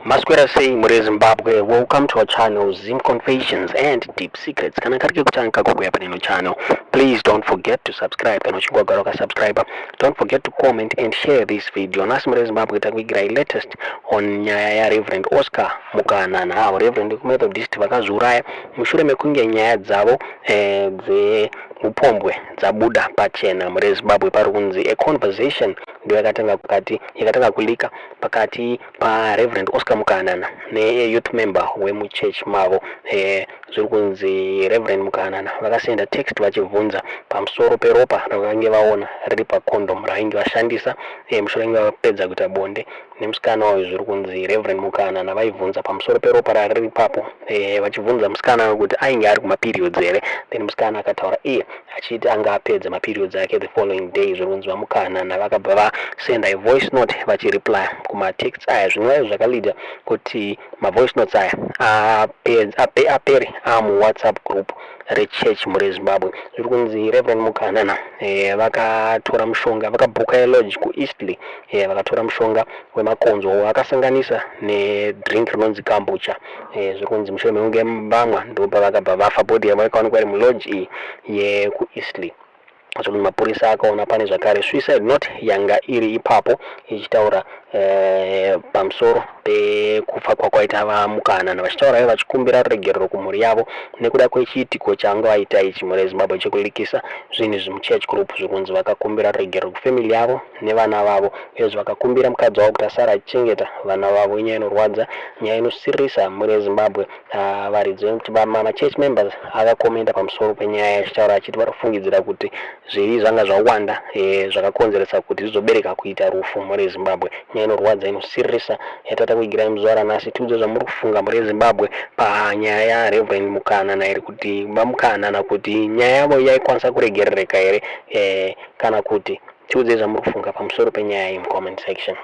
Masquera saying muri Zimbabwe, welcome to our channel Zim Confessions and Deep Secrets. Kana karike kuchanga kuku hapa nino channel. Please don't forget to subscribe. Kana chingwa garoka subscriber. Don't forget to comment and share this video. Nasi muri Zimbabwe takuigira latest on nyaya ya Reverend Oscar Mukanana au Reverend Methodist Akazviuraya mushure mekunge nyaya dzavo dze upombwe dzabuda pachena muri Zimbabwe parunzi a conversation ndio yakatanga kulika pakati pa Reverend Oscar Mukanana ne youth member wemuchurch mavo zviri kunzi Reverend Mukanana vakasenda text vachibvunza pamusoro peropa ravange vaona riri pa condom rainge vashandisa mushure vapedza kuita bonde nemusikana wayo zviri kunzi Reverend Mukanana vaibvunza pamusoro peropa rari papo vachibvunza musikana kuti ainge ari kuma periods here then musikana akataura achiti anga apedza ma periods ake the following day zviri kunzi Mukanana vakabva vasenda a voice note vachireply kuma texts aya zvinova zvakalida kuti ma voice notes aya apere mu WhatsApp group rechurch muri Zimbabwe. Zviri kunzi Reverend Mukanana vakatora mushonga vakabhuka lodge ku Eastleigh vakatora mushonga wemakonzo akasanganisa ne drink rinonzi kombucha zviri kunzi mushure mekunge vamwa ndo pavakabva vafa body yavo ikaonekwa iri mulodge ye ku Eastleigh. Zviri mapurisa akaona pane zvakare suicide note yanga iri ipapo ichitaura pamusoro pekufa kwakwaita vaMukanana vachitaura vachikumbira regerero kumhuri yavo nekuda kwechiitiko changa vaita ichi muri Zimbabwe chekulikisa zvinhu zvimuchurch group zviri kunzi vakakumbira regerero kufamily yavo nevana vavo uyezve vakakumbira mukadzi wavo kuti asara achichengeta vana vavo. Inyaya inorwadza, nyaya inosirisa muri Zimbabwe. Varidzi machurch members akakomenda pamusoro penyaya achitaura achiti vanofungidzira kuti zviri zvanga zvawanda zvakakonzeresa kuti zvizobereka kuita rufu muri Zimbabwe. Nyaya inorwadza inosirisa yatata kuigira muzora nasi tiudze zvamuri kufunga muri Zimbabwe panyaya ya Reverend Mukanana iri kuti vaMukanana kuti nyaya yavo yaikwanisa kuregerereka here kana kuti tiudze zvamuri kufunga pamusoro penyaya iyi mu comment section.